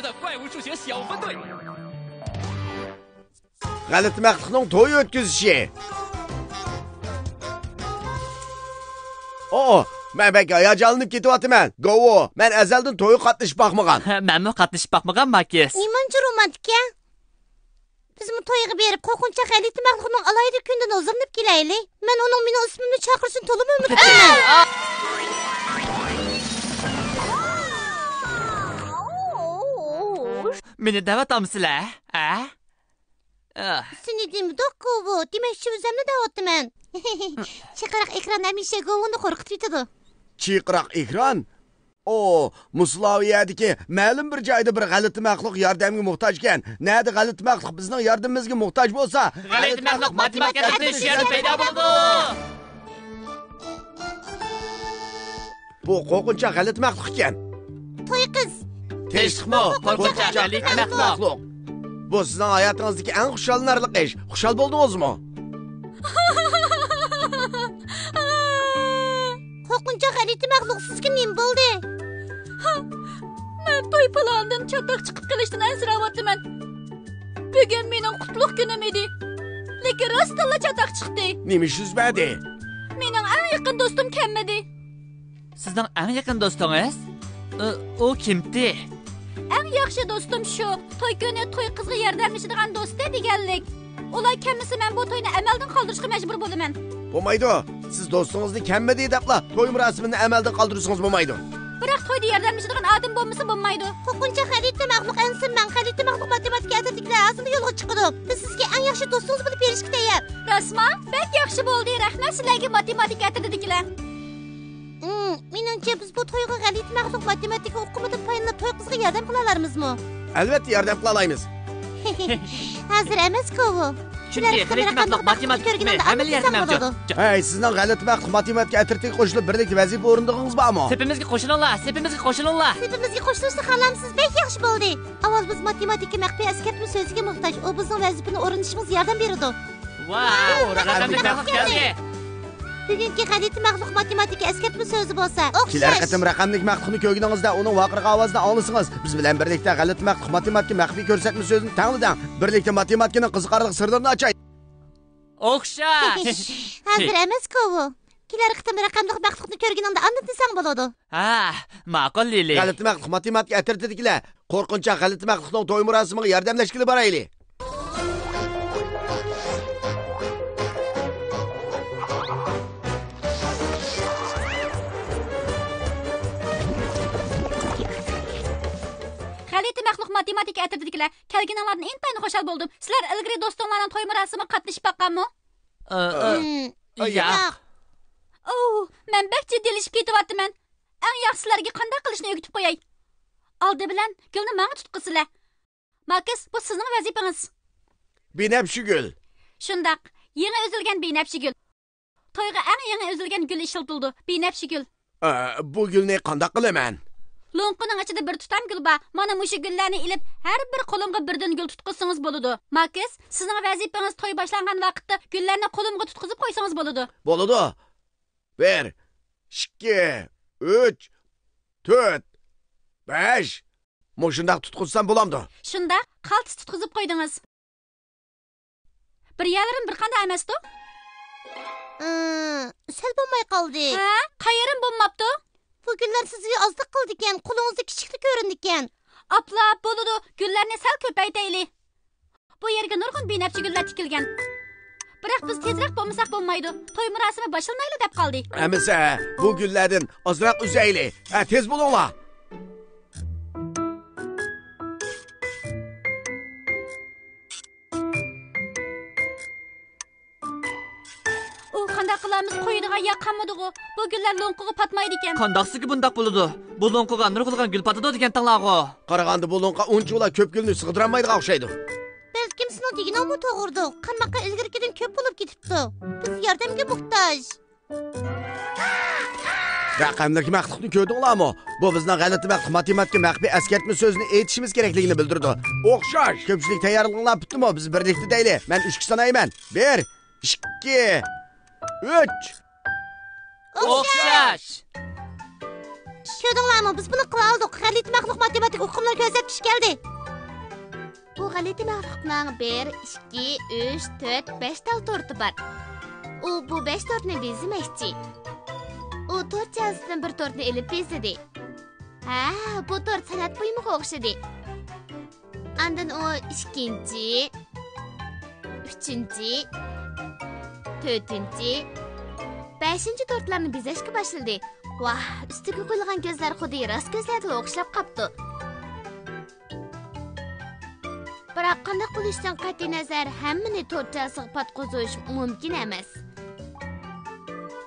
的怪物数学小分队。G'alati maqtiqning to'y o'tkazishi. Men bek hayajonlanib ketyapman. Govo, men azaldan to'yga qatnashib boqmagan. Menmi qatnashib boqmagan Makis. Nimancha romantik ya? Biz bu to'yga berib, qo'rqinchaq g'alati maqtiqning alayda kundan o'zimnib kelaylik. Men uning meni ismimni chaqirsin to'lib umidman. Meni da'vatamsizlar, a? Seni deymi Govo, demakchi o'zimni da'vatman. Chiqaraq ekran hamisha Govoni qo'rqitib yetadi. Chiqaraq ekran? Muslaviyadagi ma'lum bir joyda bir g'alati maxluq yordamga muhtoj ekan. Nada g'alati maxluq bizning yordamimizga muhtoj bo'lsa, g'alati maxluq matematika teshiyani paydo bo'ldi. Bu qo'rqinchaq g'alati maxluq ekan. To'y qiz. Teshqimo, qo'rqinchaq g'alati maxluq. Bu sizning hayotingizdagi eng xushallanarli ish. Xushal bo'ldingizmi? Qo'rqinchaq g'alati maxluq sizga nima bo'ldi? Men to'y planidan chatoq chiqib qilishdan ansirayapman. Bugun mening qutlug' kunim edi. Lekin rostilla chatoq chiqdi. Nima ish yuzmadi? Mening eng yaqin do'stim kelmadi. Sizning eng yaqin do'stingiz? O kimdi? Eng yaxshi do'stim shu. To'y kuni to'y qizga yordamlashadigan do'sti deganlik. Ular kelmasa men bu to'yni amaldan qoldirishga majbur bo'laman. Bo'lmaydi. Siz do'stingizni kelmadi debla to'y marosimini amaldan qoldirsangiz bo'lmaydi. Biroq to'yda yordamlashadigan odam bo'lmasa bo'lmaydi. Qo'rqinchaq g'alati maxluq ansiman, g'alati maxluq matematika atirliklar aslida yo'lga chiqadi. Biz sizga eng yaxshi do'stingiz bo'lib berishga tayyor. Rasman, bek yaxshi bo'ldi. Rahmat sizlarga matematika atirdikilar. Menimcha biz bu to'yga g'alati maxluq matematika o'qimidan foydalanib to'y qizga yordam qila olamizmi? Albatta yordam qila olamiz. Hozir emas Govo. Chunki g'alati maxluq matematika hamma yordamchi. Hey, sizning g'alati maxluq matematika atirtiga qo'shilib birlikda vazifa o'rindig'ingiz bormi? Sepimizga qo'shilinglar, sepimizga qo'shilinglar. Sepimizga qo'shilishni xohlamsiz, bek yaxshi bo'ldi. Avval biz matematika maxfiy askartmi so'ziga muhtoj. U bizning vazifani o'rnatishimizga yordam beradi. Vau, raqamli maxluq keldi. Bugungi g'alati maxluq matematika askartmi so'zi bo'lsa, Kelar qatim raqamli maxluqni ko'rganingizda uning vaqirga ovozidan olsangiz, biz bilan birlikda g'alati maxluq matematika maxfiy ko'rsatma so'zini tanladan, birlikda matematikaning qiziqarli sirlarini ochaylik. O'xshash. Hozir emas Govo. Kelar qatim raqamli maxluqni ko'rganingda anlatsang bo'ladi. Ma'qul Lili. G'alati maxluq matematika atirtidikilar, qo'rqinchaq g'alati maxluqning to'y marosimiga yordamlashgili boraylik. G'alati maxluq matematika atirdikilar. Kelganlardan intayin xushal bo'ldim. Sizlar ilgari do'stinglarning to'y marosimiga qatnashib boqqanmi? Yo'q. Men bek jiddiylaship ketyapman. Eng yaxshilariga qanday qilishni o'rgatib qo'yay. Oldi bilan gulni menga tutqizinglar. Makis, bu sizning vazifangiz. Binafshi gul. Shundaq, yangi o'zilgan binafshi gul. To'yga eng yangi o'zilgan gul ishlatildi. Binafshi gul. Bu gulni qanday qilaman? Lo'nqining ichida bir tutam gul bor. Mana mushu gullarni ilib, har bir qo'limga birdan gul tutqizsangiz bo'ladi. Makis, sizning vazifangiz to'y boshlangan vaqtda gullarni qo'limga tutqizib qo'ysangiz bo'ladi. Bo'ladi. 1 2 3 4 5 Mo'shundaq tutqizsam bo'lamdi. Shunda qaltis tutqizib qo'ydingiz. Bir yarim bir qanday emasdi? Sal bo'lmay qoldi. Qayerim bo'lmabdi? Bu gullar sizga ozliq qildi ekan, qo'lingizda kichiklik ko'rindi ekan. Apla, bo'ladi. Gullarni sal ko'paytaylik. Bu yerga nurg'un binafshi gullar tikilgan. Biroq biz tezroq bo'lmasak bo'lmaydi. To'y marosimi boshlanmaydi deb qoldik. Amisa, bu gullardan ozroq uzaylik. Tez bo'linglar. Qanday qilamiz? Qo'ydiga yaqanmidi-ku. Bu gullar lo'nqiga patmaydi ekan. Qandaqsiga bundaq bo'ladi? Bu lo'nqiga nurg'ilgan gul patadi degan tanlag'o. Qaraganda bu lo'nqa unchalar ko'p gulni sig'dirolmaydigan o'xshaydi. Balkim sizning deganingiz to'g'ridir. Qanaqqa ilgarikidan ko'p bo'lib ketibdi. Biz yordamga muhtoj. Raqamli maxluqni ko'rdinglarmi? Bu bizning g'alati maxluq matematika maxfiy askartma so'zini aytishimiz kerakligini bildirdi. O'xshash. Ko'pchilik tayyorlig'inglar bitdimi? Biz birlikda deylik. Men 3 sanayman. 1 2 3 O'xshash. Ko'rdinglarmi? Biz buni qila oldik. G'alati maxluq matematik uqumlar ko'rsatkish keldi. Bu g'alati maxluqning 1, 2, 3, 4, 5 tal torti bor. U bu 5 tortni beziməkçi. U tort yazıdan bir tortni elib bezidi. Ha, bu tort sanat buyumiga o'xshadi. Andan o 2-chi, 3-chi, 4-chi, 5-chi tortlarni bezashga boshladi. Vah, ustiga qo'yilgan ko'zlar xuddi rost ko'zlarga o'xshab qopti. Biroq qanday qilishdan qat'iy nazar hammani tortchasiga patqozish mumkin emas.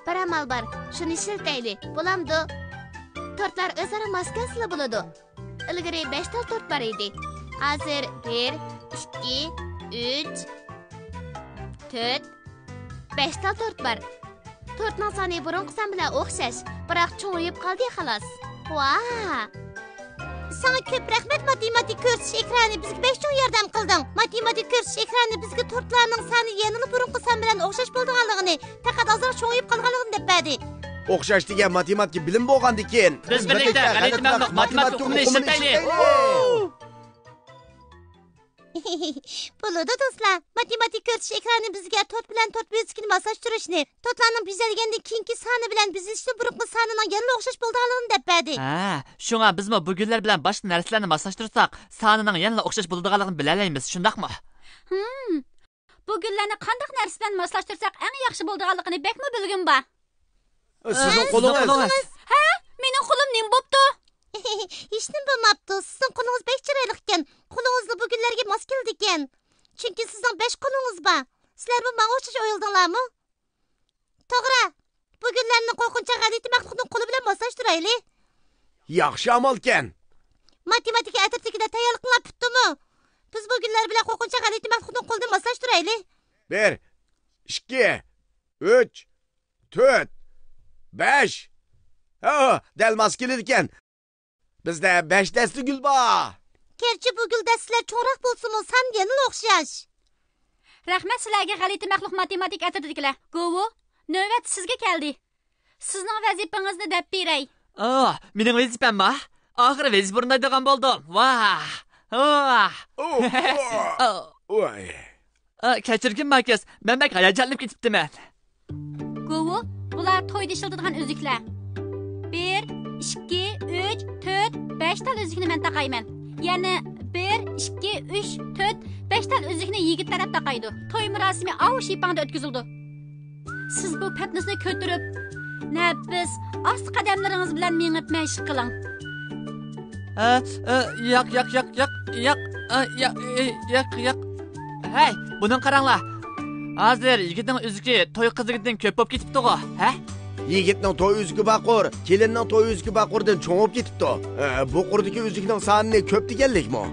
Bir amal bor, shuni ishlatayli. Bo'lamdi. Tortlar o'zaro maskasli bo'ladi. Ilgari 5 ta tort bor edi. Hozir 1, 2, 3, 4, 5 ta tort bor. Tortning soni burunqi son bilan o'xshash, biroq cho'ng'ayib qoldi xolos. Vah! Sana ko'p rahmat matematik ko'rsatish ekrani bizga 5 cho'ng yordam qilding. Matematik ko'rsatish ekrani bizga tortlarning soni yanada burunqi son bilan o'xshash bo'lganligini, faqat ozroq cho'ng'ayib qolganligini deb berdi. O'xshash degan matematik bilim bo'lgandan keyin Biz birlikda g'alati maxluq matematik o'qimini ishlataylik. Bo'ladi do'stlar. Matematik ko'rsatish ekrani bizga tort bilan tort bezikini moslashtirishni, tortlarning bezalgandan keyingi soni bilan bezishni burunqi sonining yanada o'xshash bo'lganligini deb berdi. Ha, shunga bizmi bu gullar bilan boshqa narsalarni moslashtirsak, sonining yanada o'xshash bo'ladiganligini bilalaymiz, shundaqmi? Bu gullarni qanday narsa bilan moslashtirsak eng yaxshi bo'ladiganligini bekmi bilgin ba? Sizning qo'lingiz. Ha, mening qo'lim nim bo'pti? Hech nima bo'lmabdi. Sizning qo'lingiz bek chiroyli ekan. Qo'lingizni bu gullarga mos keldi ekan. Chunki sizning 5 qo'lingiz bor. Sizlar bu menga o'xshash o'yildinglarmi? To'g'ri. Bu gullarni qo'rqincha g'alati maxluqning qo'li bilan moslashtirayli. Yaxshi amalkan. Matematika atrofida tayyorliklar bitdimi? Biz bu gullar bilan qo'rqincha g'alati maxluqning qo'lidan moslashtirayli. 1, 2, 3, 4, 5. Ha, dalmas keladi ekan. Bizda 5 dasta gul bor. Gerçi bu gul dastalar cho'roq bo'lsin, san yanada o'xshash. Rahmat sizlarga g'alati maxluq matematik atrofdagilar. Govo, navbat sizga keldi. Sizning vazifangizni deb beray. Mening vazifammi? Oxiri vazifa o'rnaydigan bo'ldim. Vah! Voy. Kechirgin Markaz, men bak hayajonlanib ketibdiman. Govo, bular to'yda ishlatadigan uzuklar. 1, 2, 3, 4, 5 tal uzukni men taqayman. Ya'ni 1, 2, 3, 4, 5 tal uzukni yigit taraf taqaydi. To'y marosimi avush ipangda o'tkazildi. Siz bu patnisni ko'tarib, nafis, ost qadamlaringiz bilan mengib mashq qiling. Yo'q. Hey, buning qaranglar. Hozir yigitning uzuki to'y qizigidan ko'p bo'lib ketibdi-ku, ha? Yigitning to'y uzuki baqur, kelinning to'y uzuki baqurdan cho'ng bo'lib ketibdi. Bu qurdagi uzukning sonini ko'p deganlikmi?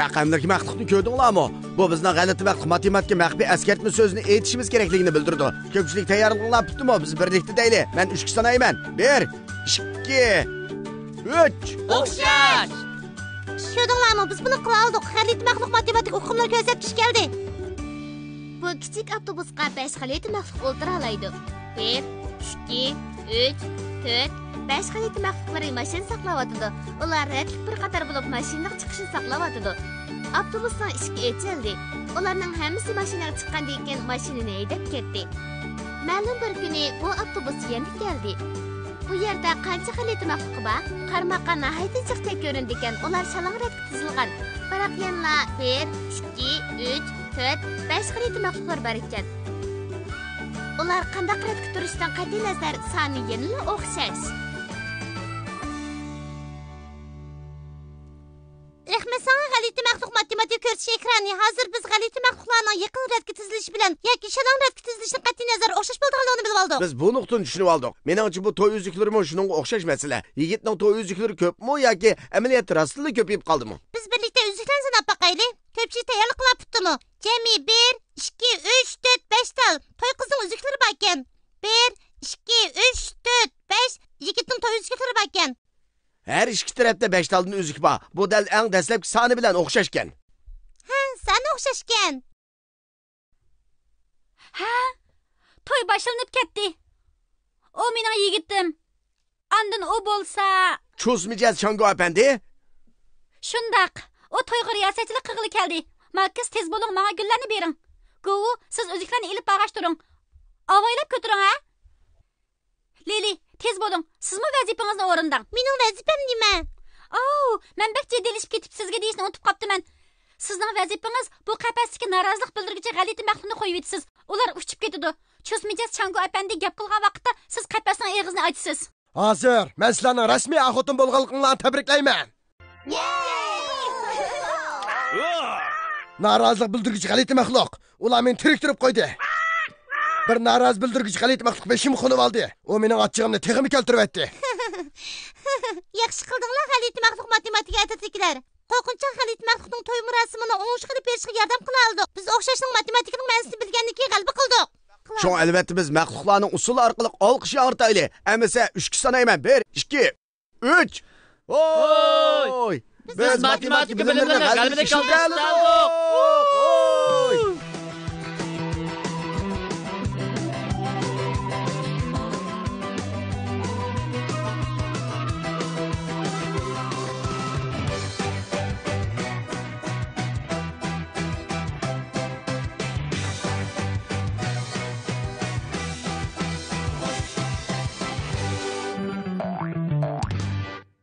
Raqamdagi maxluqni ko'rdinglarmi? Bu bizning g'alati maxluq matematika maxfiy eskartma so'zini aytishimiz kerakligini bildirdi. Ko'pchilik tayyorliklar bitdimi? Biz birlikda deylik. Men 3 sanayman. 1, 2, 3. O'xshash. Ko'rdinglarmi? Biz buni qila oldik. G'alati maxluq matematik uqumlar ko'rsatkish keldi. Bu kichik avtobusga 5 g'alati maxluq o'tira oladi. 1, 2, 3, 4, 5 g'alati maxluqlar mashina saqlayotdi. Ular bir qator bo'lib mashinaga chiqishni saqlayotdi. Avtobusning eshigi ochildi. Ularning hammasi mashinaga chiqqandan keyin mashinani haydab ketdi. Ma'lum bir kuni bu avtobus yana keldi. Bu yerda qancha g'alati maxluq bor? Qarmoqqa nihoyatda jiqdek ko'rindi ekan. Ular shalang'ratga tizilgan. Biroq yana 1, 2, 3, 4, 5 g'alati maxluqlar bor ekan. Ular qanday qaratga turishdan qat'iy nazar soni yanada o'xshash. Rahmat sana g'alati maxluq matematik ko'rsatish ekrani. Hozir biz g'alati maxluqlarning yaqin radga tizilishi bilan yoki shalong radga tizilishdan qat'iy nazar o'xshash bo'lganligini bilib oldik. Biz bu nuqtani tushunib oldik. Meningcha bu to'y uzuklarimi shuningga o'xshash masala. Yigitning to'y uzuklari ko'pmi yoki amaliyotda rostli ko'payib qoldimi? Biz birlikda uzuklarni sanab boqaylik. Ko'pchilik tayyorliklar bitdimi? Jami 1, 2, 3, 4, 5 tal. To'y qizning uzuklari bor ekan. 1, 2, 3, 4, 5 yigitning to'y uzuklari bor ekan. Her iki tarafta 5 taldan üzük var. Bu del en dastlabki soni bilan o'xshashgan. Ha, sana o'xshashgan. Ha, to'y boshlanib ketdi. O mening yigitim. Andın o bolsa... Çözmeyeceğiz Şango efendi. Şundaq. O toyga riyasətçilik qığılı keldi. Markız tez bolun, bana güllərini berin. Govu, siz özüklərini elip bağaç durun. Avaylap götürün, ha? Lili, tez bolun. Siz mi vəzifənizin orundan? Mening vazifam nima? Mən bək cəddəlişib ketib sizə deyishni unutub qaptım mən. Sizning vazifəniz bu qəpəsdəki narazılıq bildirgichi g'alati məxluqni qo'yib etsiz. Ular uchib ketadi. Cho'smijaz Chango apandi gap qilgan vaqtda siz qəpəsning og'zini ochsiz. Hozir men sizlarning rasmiy axotin bo'lganliklarini tabriklayman. Norozilik bildirgichi g'alati maxluq. Ular meni tiriktirib qo'ydi. Bir norozi bildirgichi g'alati maxluq beshimni xonib oldi. U mening achchig'imni teg'imi keltirib etdi. Yaxshi qildinglar g'alati maxluq matematika atatikilar. Qo'rqinchli g'alati maxluqning to'y marosimini o'ng'ish qilib berishga yordam qila oldik. Biz o'xshashning matematikaning ma'nosini bilgandan keyin g'alaba qildik. Şu albatta biz maxluqlarning usuli orqali olqish ortayli. Amasa 3 sanayman. 1 2 3. Oy! Biz matematika bilimlarini g'alabada qoldirdik.